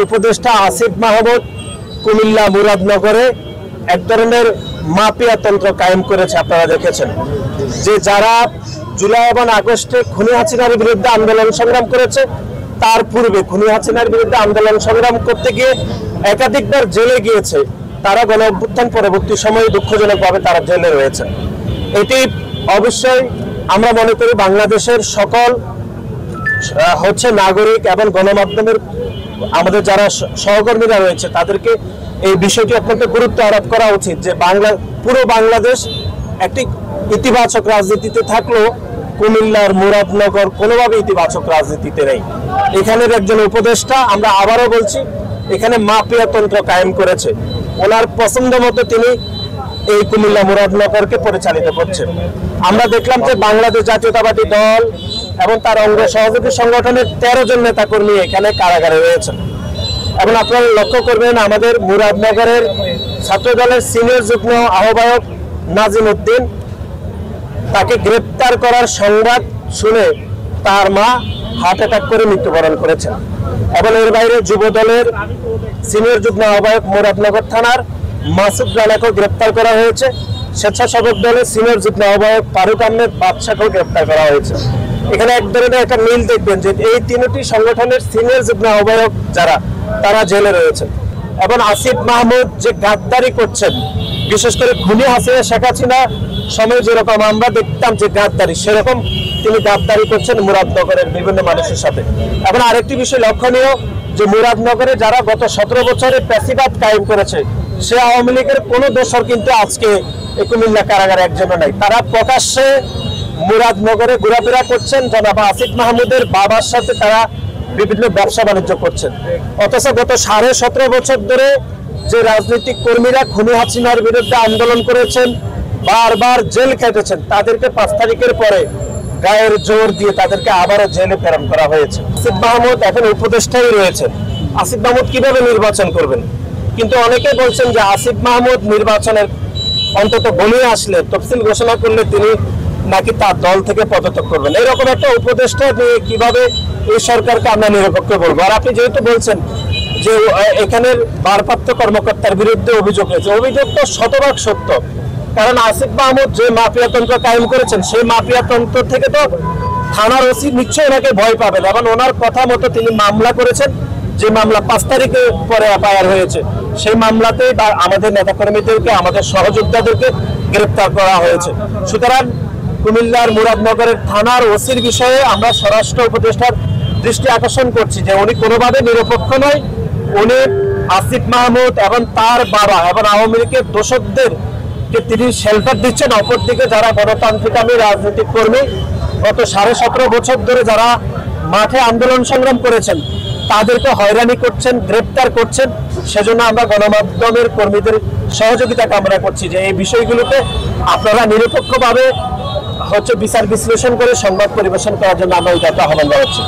উপদেষ্টা আসিফ মাহমুদ কুমিল্লা মুরাদনগরে এক ধরনের মাফিয়া তন্ত্র কায়েম করেছে। আপনারা দেখেছেন যে যারা জুলাই এবং আগস্টে খুনি হাসিনার বিরুদ্ধে আন্দোলন সংগ্রাম করেছে, তার পূর্বে খুনি হাসিনার বিরুদ্ধে আন্দোলন সংগ্রাম করতে গিয়ে একাধিকবার জেলে গিয়েছে, তারা গণ অভ্যুত্থান পরবর্তী সময়ে দুঃখজনকভাবে তারা জেলে রয়েছে। এটি অবশ্যই আমরা মনে করি বাংলাদেশের সকল নাগরিক এবং গণমাধ্যমের আমাদের যারা সহকর্মীরা রয়েছে তাদেরকে এই বিষয়টি অত্যন্ত গুরুত্ব আরোপ করা উচিত যে পুরো বাংলাদেশ একটি ইতিবাচক রাজনীতিতে থাকলেও কুমিল্লার মুরাদনগর কোনোভাবে ইতিবাচক রাজনীতিতে নেই। এখানের একজন উপদেষ্টা, আমরা আবারও বলছি, এখানে মাফিয়া তন্ত্র কায়েম করেছে। ওনার পছন্দ মতো তিনি এই কুমিল্লা মুরাদনগরকে পরিচালিত করছেন। আমরা দেখলাম যে বাংলাদেশ জাতীয়তাবাদী দল এবং তার অঙ্গ সহযোগী সংগঠনের 13 জন নেতাকর্মী এখানে কারাগারে রয়েছেন। এবং আপনারা লক্ষ্য করবেন আমাদের মুরাদনগরের ছাত্র দলের সিনিয়র যুগ্ম আহ্বায়ক নাজিম উদ্দিন, তাকে গ্রেপ্তার করার সংবাদ শুনে তার মা হার্ট অ্যাটাক করে মৃত্যুবরণ করেছেন। এবং এর বাইরে যুব দলের সিনিয়র যুগ্ম আহ্বায়ক মুরাদনগর থানার মাসুদ রানাকেও গ্রেপ্তার করা হয়েছে। স্বেচ্ছাসেবক দলের সিনিয়র যুগ্ম আহ্বায়ক ফারুক আহমেদ বাদশাকেও গ্রেপ্তার করা হয়েছে। এখানে এক ধরনের একটা মিল দেখবেন যে এই তিনটি সংগঠনের সিনিয়র যুগ্ম আহ্বায়ক যারা, তারা জেলে রয়েছেন। এবং আসিফ মাহমুদ যে গাদ্দারি করছেন, বিশেষ করে খুনি হাসিনা শেখ হাসিনা সময় যেরকম আমরা দেখতাম যে গাদ্দারি, সেরকম তিনি গাদ্দারি করছেন মুরাদনগরের বিভিন্ন মানুষের সাথে। এবং আরেকটি বিষয় লক্ষণীয় যে মুরাদনগরে যারা গত 17 বছরে প্যাসিবাদ কায়েম করেছে, সে আওয়ামী লীগের কোনো দোষর কিন্তু আজকে কুমিল্লা কারাগারে একজনও নাই। তারা প্রকাশ্যে মুরাদনগরে ঘোরাফেরা করছেন, জনাব আসিফ মাহমুদের বাবার সাথে তারা বিভিন্ন ব্যবসা বাণিজ্য করছেন। অথচ গত 17.5 বছর ধরে যে রাজনৈতিক কর্মীরা খুনি হাসিনার বিরুদ্ধে আন্দোলন করেছেন, বারবার জেল খেটেছেন, তাদেরকে 5 তারিখের পরে গায়ের জোর দিয়ে তাদেরকে আবারও জেলে প্রেরণ করা হয়েছে। আসিফ মাহমুদ এখন উপদেষ্টাই রয়েছেন। আসিফ মাহমুদ কিভাবে নির্বাচন করবেন? কিন্তু অনেকে বলছেন যে আসিফ মাহমুদ নির্বাচনের অন্তত বলে আসলে, তফসিল ঘোষণা করলে তিনি নাকি তার দল থেকে পদত্যাগ করবেন। এরকম একটা উপদেষ্টা নিয়ে কিভাবে এই সরকারকে আমরা নিরপেক্ষ বলবো? আর আপনি যেহেতু বলছেন যে এখানের ভারপ্রাপ্ত কর্মকর্তার বিরুদ্ধে অভিযোগ হয়েছে, অভিযোগ তো শতভাগ সত্য। কারণ আসিফ মাহমুদ যে মাফিয়া তন্ত্র কায়েম করেছেন, সেই মাফিয়া তন্ত্র থেকে তো থানার ওসি নিশ্চয়ই ওনাকে ভয় পাবেন। এবং ওনার কথা মতো তিনি মামলা করেছেন, যে মামলা 5 তারিখে পরে এফআইআর হয়েছে, সেই মামলাতেই আমাদের নেতাকর্মীদেরকে, আমাদের সহযোদ্ধাদেরকে গ্রেপ্তার করা হয়েছে। সুতরাং কুমিল্লার মুরাদনগরের থানার ওসির বিষয়ে আমরা স্বরাষ্ট্র উপদেষ্টার দৃষ্টি আকর্ষণ করছি যে উনি কোনোভাবে নিরপেক্ষ নয়। উনি আসিফ মাহমুদ এবং তার বাবা এবং আওয়ামী লীগের দোষকদেরকে তিনি শেল্টার দিচ্ছেন। অপরদিকে যারা গণতান্ত্রিকামী রাজনৈতিক কর্মী গত 17.5 বছর ধরে যারা মাঠে আন্দোলন সংগ্রাম করেছেন, তাদেরকে হয়রানি করছেন, গ্রেপ্তার করছেন। সেজন্য আমরা গণমাধ্যমের কর্মীদের সহযোগিতা কামনা করছি যে এই বিষয়গুলোতে আপনারা নিরপেক্ষভাবে বিচার বিশ্লেষণ করে সংবাদ পরিবেশন করার জন্য আমরা এটা আহ্বান জানাচ্ছি।